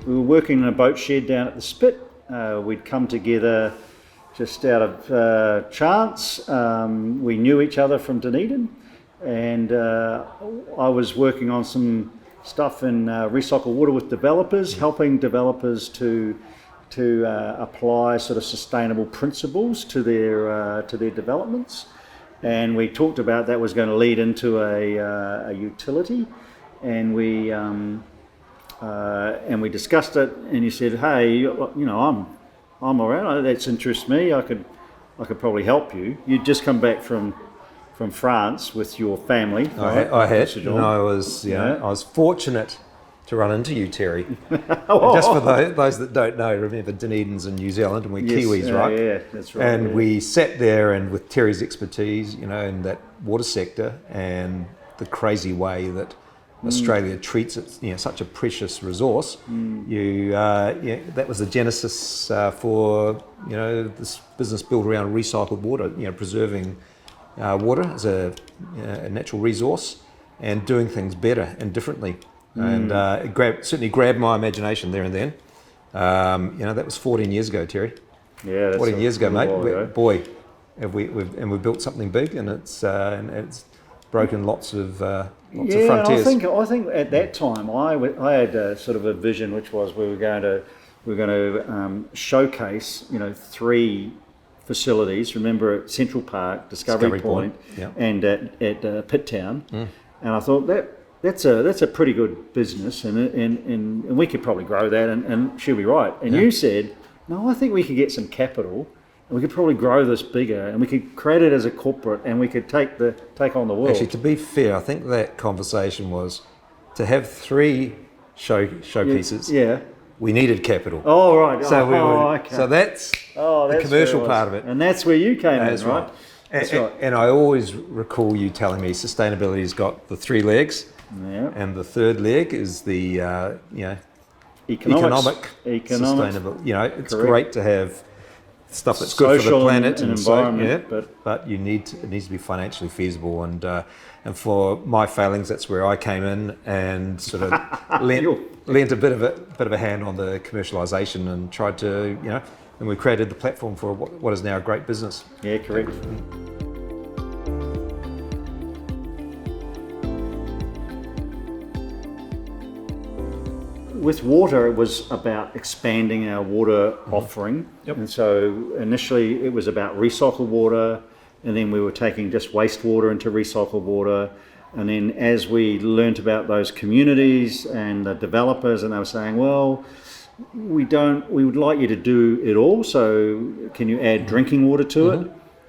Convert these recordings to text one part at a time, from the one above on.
we were working in a boat shed down at the Spit. We'd come together just out of chance. We knew each other from Dunedin, and I was working on some stuff in recycled water with developers, helping developers to apply sort of sustainable principles to their developments. And we talked about that was going to lead into a utility, and we discussed it. And you said, "Hey, you know, I'm around. That interests me. I could probably help you." You'd just come back from France with your family. Right? I had, and I was, I was fortunate to run into you, Terry. Just for those that don't know, remember Dunedin's in New Zealand, and we're Kiwis, right? Yeah, that's right. And we sat there, and with Terry's expertise, you know, in that water sector, and the crazy way that Australia treats it, you know, such a precious resource. That was the genesis for, you know, this business built around recycled water, you know, preserving water as a natural resource and doing things better and differently. And it certainly grabbed my imagination there and then. You know, that was 14 years ago, Terry. Yeah, that's 14 years ago, mate. Ago. Boy, we've built something big, and it's broken lots of frontiers. And I think at that time I had sort of a vision, which was we were going to showcase, you know, 3 facilities. Remember, at Central Park, Discovery Point, yeah. and at Pitt Town. And I thought that's a pretty good business, and we could probably grow that, and she'll be right. And you said, no, I think we could get some capital, and we could probably grow this bigger, and we could create it as a corporate, and we could take on the world. Actually, to be fair, I think that conversation was to have 3 showpieces. Yeah. We needed capital. Oh, right. Okay. So that's the commercial part of it. And that's where you came in, right? That's right. And I always recall you telling me sustainability's got the 3 legs. Yeah. And the 3rd leg is the economic sustainable. You know, it's Correct. great to have stuff that's good for the planet and environment, but it needs to be financially feasible. And for my failings, that's where I came in and sort of lent a bit of a hand on the commercialisation and tried to, you know, and we created the platform for what is now a great business. Yeah, correct. With water, it was about expanding our water offering. Yep. And so initially it was about recycled water, and then we were taking just wastewater into recycled water. And then as we learnt about those communities and the developers, and they were saying, well, we would like you to do it all, so can you add drinking water to it?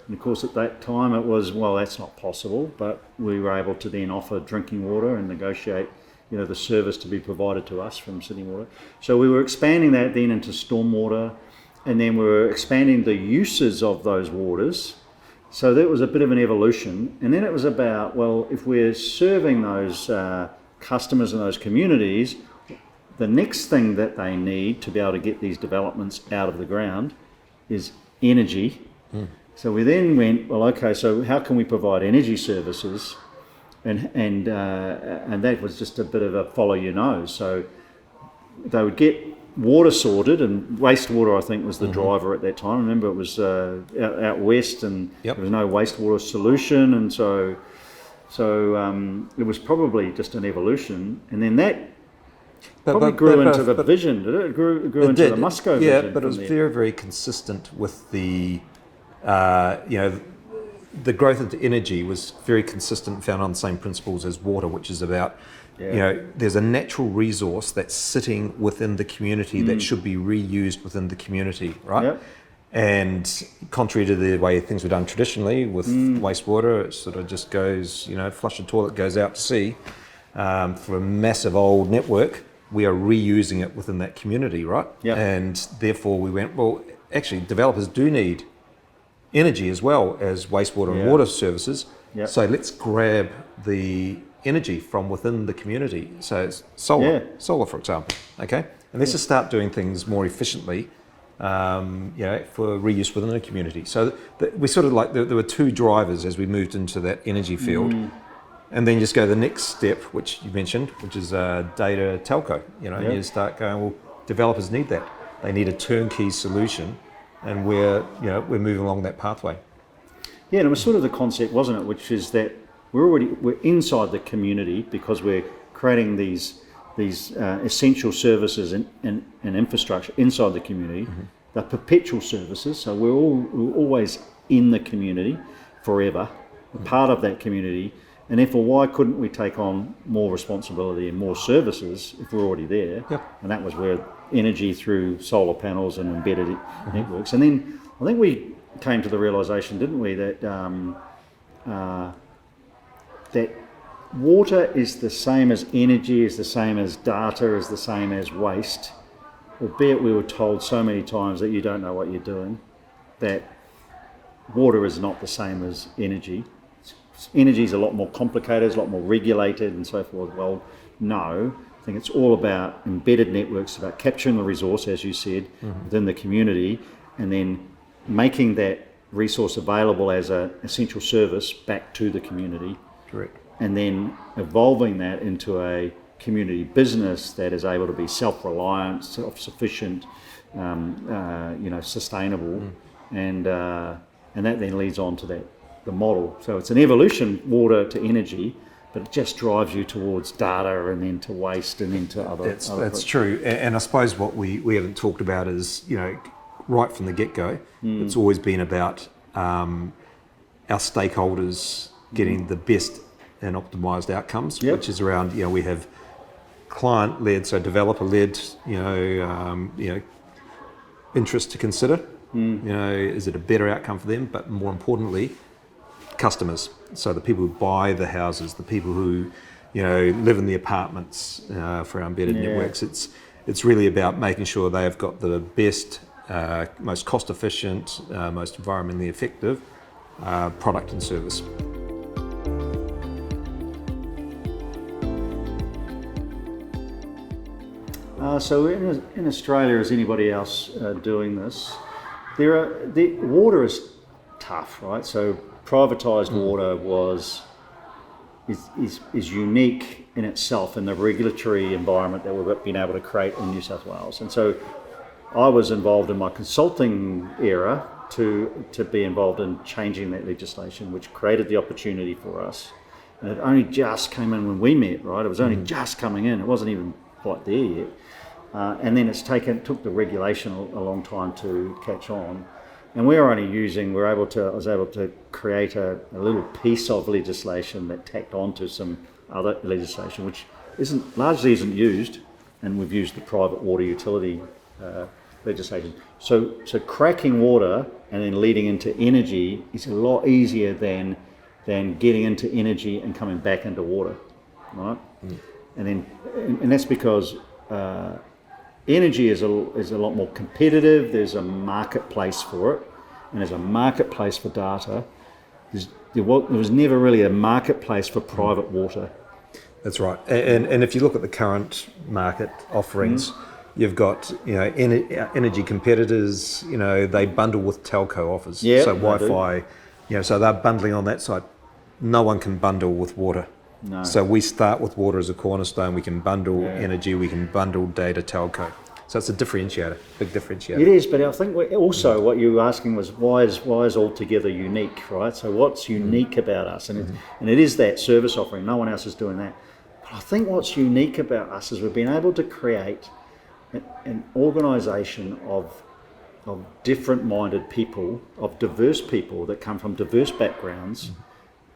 And of course at that time it was, well, that's not possible, but we were able to then offer drinking water and negotiate, you know, the service to be provided to us from Sydney Water. So we were expanding that then into stormwater, and then we were expanding the uses of those waters. So that was a bit of an evolution. And then it was about, well, if we're serving those customers and those communities, the next thing that they need to be able to get these developments out of the ground is energy. So we then went, well, okay, so how can we provide energy services? And that was just a bit of a follow your nose. So they would get water sorted, and wastewater, I think, was the driver at that time. Remember, it was out west, and there was no wastewater solution, and so it was probably just an evolution. And then that grew into the vision, did it? It grew into the Musco vision. Yeah, but it was very, very consistent with the, the growth into energy was very consistent, found on the same principles as water, which is about, you know, there's a natural resource that's sitting within the community that should be reused within the community, right? Yep. And contrary to the way things were done traditionally with wastewater, it sort of just goes, you know, flush the toilet, goes out to sea. For a massive old network, we are reusing it within that community, right? Yep. And therefore we went, well, actually developers do need energy as well as wastewater and water services. Yep. So let's grab the energy from within the community. So it's solar, for example, okay? And let's just start doing things more efficiently, for reuse within the community. So we sort of like, there were 2 drivers as we moved into that energy field. And then you just go the next step, which you mentioned, which is data telco, you know, and you start going, well, developers need that. They need a turnkey solution, and we're moving along that pathway. Yeah, and it was sort of the concept, wasn't it? Which is that we're inside the community because we're creating these essential services and infrastructure inside the community. They're perpetual services, so we're always in the community forever, part of that community. And therefore, why couldn't we take on more responsibility and more services if we're already there? Yep. And that was where energy through solar panels and embedded networks. And then I think we came to the realization, didn't we, that that water is the same as energy, is the same as data, is the same as waste, albeit we were told so many times that you don't know what you're doing, that water is not the same as energy. Energy is a lot more complicated, it's a lot more regulated and so forth. Well, no, I think it's all about embedded networks, about capturing the resource, as you said, within the community, and then making that resource available as an essential service back to the community. Correct. And then evolving that into a community business that is able to be self-reliant, self-sufficient, sustainable, and that then leads on to the model. So it's an evolution, water to energy, but it just drives you towards data and then to waste and then to other. That's true. And I suppose what we haven't talked about is, right from the get-go, it's always been about our stakeholders getting the best and optimised outcomes, which is around, we have client-led, so developer-led, interest to consider. Is it a better outcome for them? But more importantly, customers. So the people who buy the houses, the people who, live in the apartments for our embedded networks. It's really about making sure they have got the best, most cost-efficient, most environmentally effective product and service. So in Australia, is anybody else doing this? The water is tough, right? So privatised water is unique in itself in the regulatory environment that we've been able to create in New South Wales. And so I was involved in my consulting era to be involved in changing that legislation, which created the opportunity for us. And it only just came in when we met, right? It was only just coming in. It wasn't even quite there yet. And then took the regulation a long time to catch on. And I was able to create a little piece of legislation that tacked onto some other legislation, which largely isn't used, and we've used the private water utility legislation. So cracking water and then leading into energy is a lot easier than getting into energy and coming back into water, right? And that's because energy is a lot more competitive. There's a marketplace for it, and there's a marketplace for data. There was never really a marketplace for private water. That's right. And if you look at the current market offerings, you've got energy competitors. They bundle with telco offers. Yeah, so Wi-Fi. So they're bundling on that side. No one can bundle with water. No. So we start with water as a cornerstone. We can bundle energy. We can bundle data, telco. So it's a differentiator, big differentiator. It is, but I think also what you were asking was why is Altogether unique, right? So what's unique about us? And it is that service offering. No one else is doing that. But I think what's unique about us is we've been able to create an organisation of different-minded people, of diverse people that come from diverse backgrounds,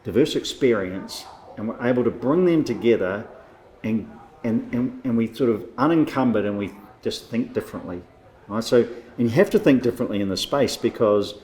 diverse experience, and we're able to bring them together and we sort of unencumbered and we just think differently, right? So, and you have to think differently in the space because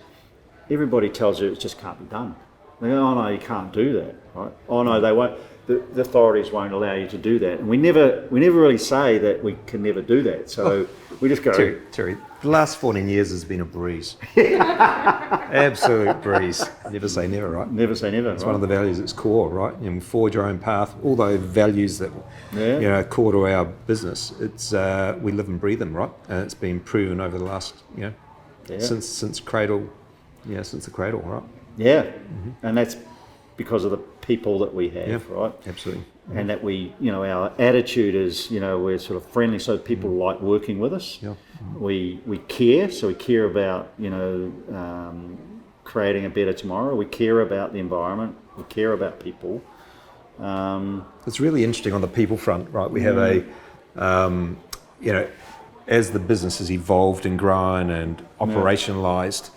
everybody tells you it just can't be done. They go, oh no, you can't do that, right? Oh no, they won't. The authorities won't allow you to do that, and we never really say that we can never do that. So we just go. Terry, the last 14 years has been a breeze. Absolute breeze. Never say never, right? Never say never. It's one of the values that's core, right? And forge your own path. All those values that are core to our business. It's we live and breathe them, right? And it's been proven over the last since cradle, since the cradle, right? Yeah, and that's because of the people that we have, right? Absolutely. And that we, our attitude is, we're sort of friendly, so people like working with us. Yeah. We care, so we care about, creating a better tomorrow. We care about the environment. We care about people. It's really interesting on the people front, right? We have as the business has evolved and grown and operationalized,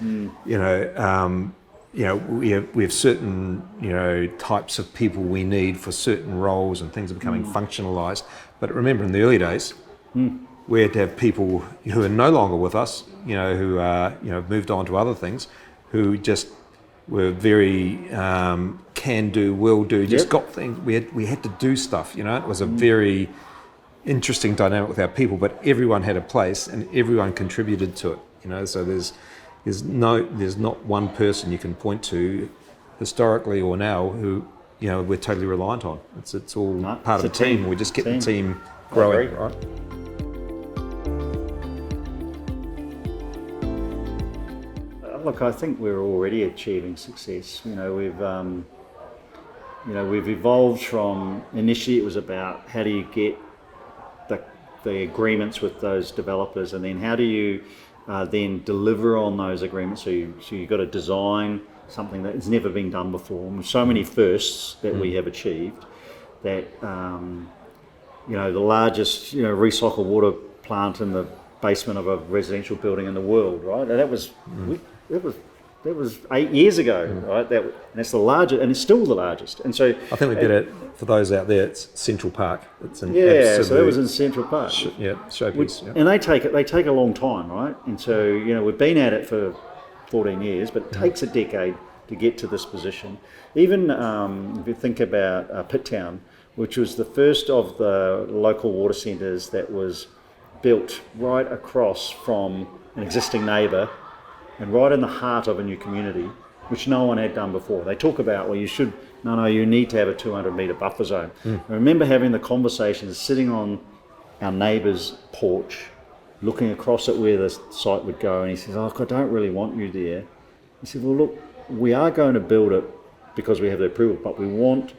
we have certain, types of people we need for certain roles, and things are becoming functionalized. But remember, in the early days, we had to have people who are no longer with us, who are, moved on to other things, who just were very can do, will do, just got things. We had to do stuff. It was a very interesting dynamic with our people, but everyone had a place and everyone contributed to it. So there's not one person you can point to, historically or now, who we're totally reliant on. It's all part of the team. We just get the team growing, right? Look, I think we're already achieving success. We've evolved from, initially it was about how do you get the agreements with those developers, and then how do you then deliver on those agreements. So you've got to design something that has never been done before. And so many firsts that we have achieved, that the largest recycled water plant in the basement of a residential building in the world, right? And that was 8 years ago, right? And it's the largest, and it's still the largest. And so I think we did it for those out there. It's Central Park. It's an so that was in Central Park. Showpiece. And they take a long time, right? And so we've been at it for 14 years, but it takes a decade to get to this position. Even if you think about Pitt-Town, which was the first of the local water centres that was built right across from an existing neighbour and right in the heart of a new community, which no one had done before. They talk about, well, you need to have a 200-metre buffer zone. I remember having the conversations, sitting on our neighbour's porch, looking across at where the site would go, and he says, I don't really want you there. He said, well, look, we are going to build it because we have the approval, but we want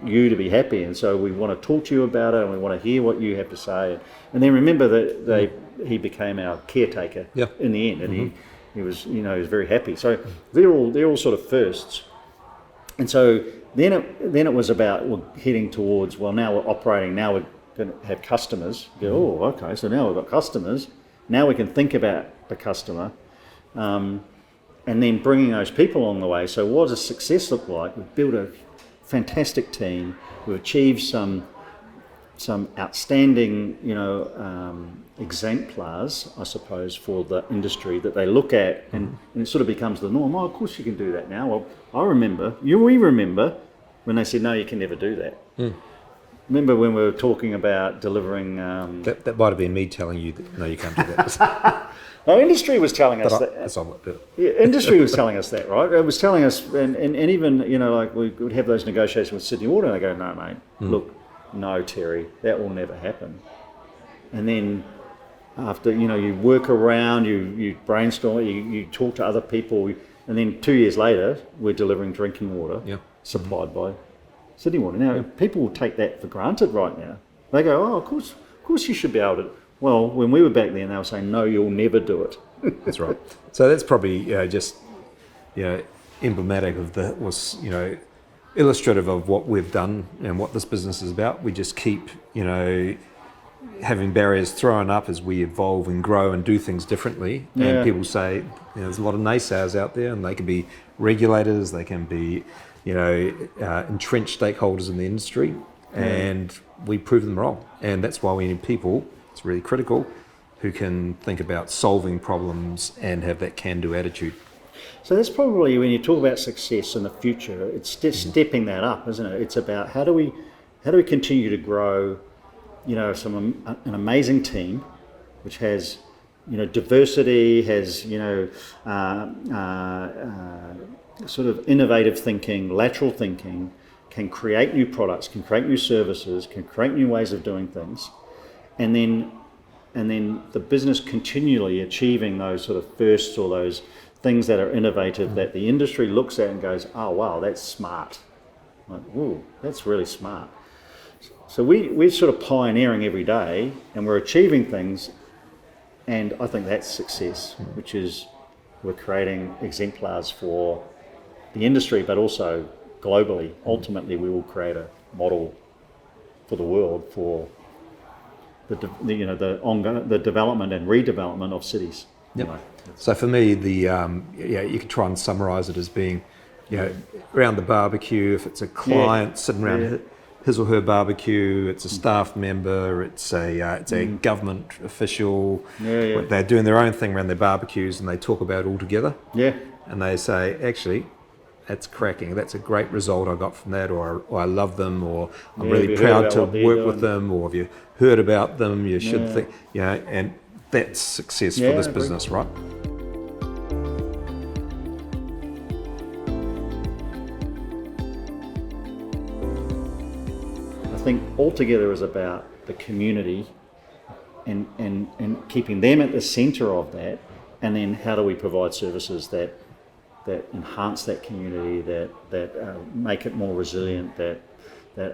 you to be happy, and so we want to talk to you about it, and we want to hear what you have to say. And then remember that he became our caretaker in the end, and he was he was very happy. So they're all sort of firsts. And so then it was about heading towards, now we're operating, now we're going to have customers. Okay, so now we've got customers. Now we can think about the customer, and then bringing those people along the way. So what does success look like? We've built a fantastic team. We've achieved some outstanding, exemplars, I suppose, for the industry that they look at, and it sort of becomes the norm. Oh, of course you can do that now. Well, we remember when they said, no, you can never do that. Remember when we were talking about delivering... That might have been me telling you that, no, you can't do that. No, industry was telling us that. That's all I do. Yeah, industry was telling us that, right? It was telling us, and even, we would have those negotiations with Sydney Water, and they go, no, mate, look, no, Terry, that will never happen. And then after, you work around, you brainstorm, you talk to other people, and then 2 years later, we're delivering drinking water supplied by Sydney Water. Now, people will take that for granted right now. They go, oh, of course you should be able to. Well, when we were back then, they were saying, no, you'll never do it. That's right. So that's probably just emblematic of illustrative of what we've done and what this business is about. We just keep having barriers thrown up as we evolve and grow and do things differently. Yeah. And people say there's a lot of naysayers out there, and they can be regulators, they can be entrenched stakeholders in the industry, and we prove them wrong. And that's why we need people. It's really critical, who can think about solving problems and have that can-do attitude. So that's probably, when you talk about success in the future, it's stepping that up, isn't it? It's about how do we continue to grow, an amazing team, which has, diversity, has, sort of innovative thinking, lateral thinking, can create new products, can create new services, can create new ways of doing things. And then the business continually achieving those sort of firsts, or those things that are innovative that the industry looks at and goes, oh wow, that's smart. Like, ooh, that's really smart. So we're sort of pioneering every day, and we're achieving things, and I think that's success, which is we're creating exemplars for the industry, but also globally. Ultimately, we will create a model for the world for the development and redevelopment of cities. Yep. You know. So for me, you could try and summarise it as being, around the barbecue. If it's a client sitting around his or her barbecue, it's a staff member, it's a government official. They're doing their own thing around their barbecues, and they talk about it all together. Yeah. And they say, actually, that's cracking. That's a great result I got from that, or I love them, or I'm really proud to work with them, or have you heard about them? You should think, and that's success for this business, right? I think altogether is about the community and keeping them at the centre of that, and then how do we provide services that enhance that community, that make it more resilient, that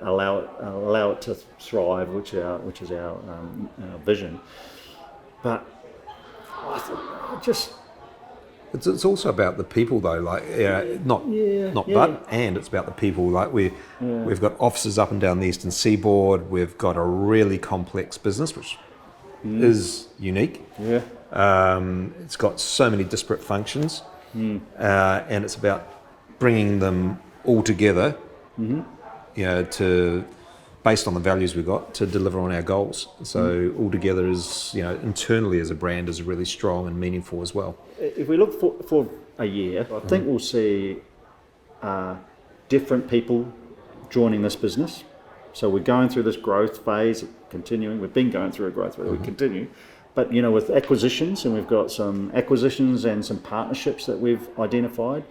allow it to thrive, which is our vision. But It's also about the people, though. And it's about the people. Like we've got offices up and down the eastern seaboard. We've got a really complex business, which is unique. Yeah. It's got so many disparate functions, and it's about bringing them all together. Based on the values we've got to deliver on our goals. So all together is, internally as a brand is really strong and meaningful as well. If we look for a year, I think we'll see different people joining this business. So we're going through this growth phase, continuing. We've been going through a growth phase, we continue. But, with acquisitions, and we've got some acquisitions and some partnerships that we've identified.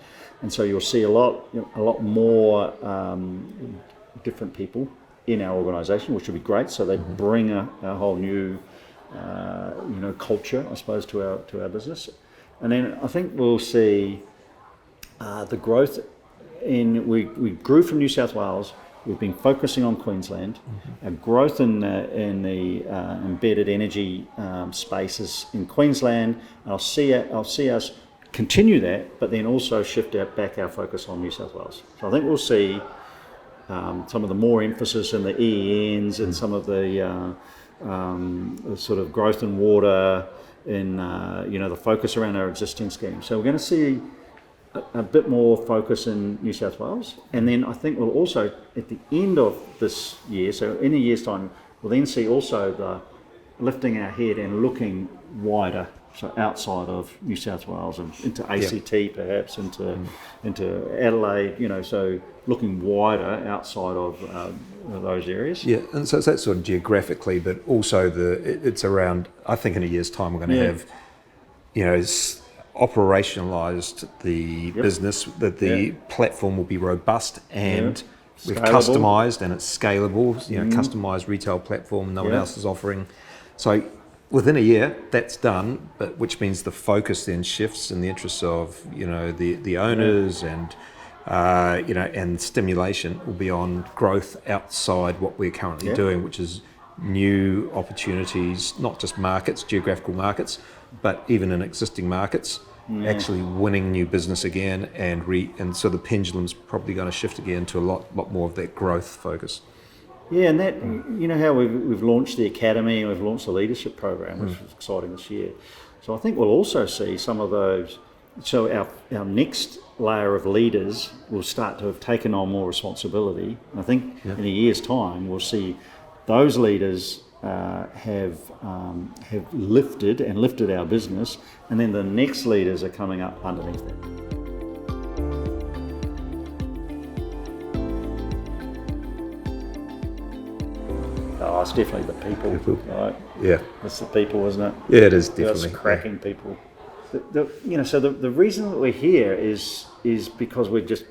And so you'll see a lot more different people in our organisation, which will be great. So they bring a whole new, culture, I suppose, to our business. And then I think we'll see the growth we grew from New South Wales. We've been focusing on Queensland. Our growth in the embedded energy spaces in Queensland. I'll see us continue that, but then also shift back our focus on New South Wales. So I think we'll see some of the more emphasis in the EENs and some of the sort of growth in water, in the focus around our existing schemes. So we're going to see a bit more focus in New South Wales, and then I think we'll also at the end of this year, so in a year's time, we'll then see also the lifting our head and looking wider. So outside of New South Wales and into ACT perhaps, into Adelaide, so looking wider outside of those areas. Yeah, and so that's sort of geographically, but also it's around, I think in a year's time we're going to have, operationalised the business, that the platform will be robust and we've customised and it's scalable, customised retail platform no one else is offering. So within a year, that's done, but which means the focus then shifts in the interests of the owners and and stimulation will be on growth outside what we're currently doing, which is new opportunities, not just markets, geographical markets, but even in existing markets, actually winning new business again, and so the pendulum's probably going to shift again to a lot more of that growth focus. Yeah, and that, how we've launched the academy and we've launched the leadership program, which was exciting this year. So I think we'll also see some of those. So our next layer of leaders will start to have taken on more responsibility. And I think in a year's time we'll see those leaders have lifted our business, and then the next leaders are coming up underneath that. Oh, it's definitely the people, right? Yeah. It's the people, isn't it? Yeah, it is definitely. It's cracking people. So the reason that we're here is because we're just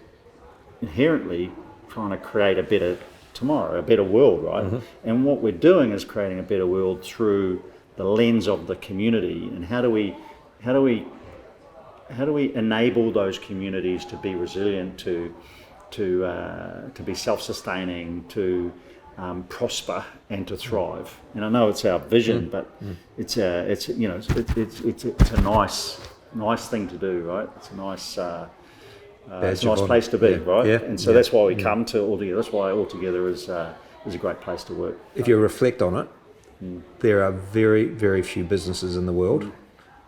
inherently trying to create a better tomorrow, a better world, right? And what we're doing is creating a better world through the lens of the community. And how do we enable those communities to be resilient, to be self-sustaining, to prosper and to thrive. And I know it's our vision, but it's a nice thing to do, right? It's a nice place to be, right? Yeah. And so that's why we come to Altogether. That's why Altogether is a great place to work. If you reflect on it, there are very, very few businesses in the world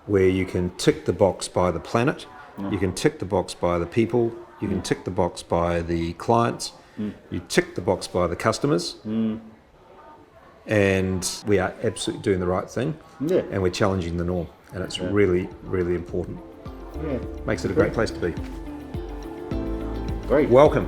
where you can tick the box by the planet, you can tick the box by the people, you can tick the box by the clients, you tick the box by the customers, and we are absolutely doing the right thing, and we're challenging the norm, and it's really, really important. Yeah. Makes it a great place to be. Great. Welcome.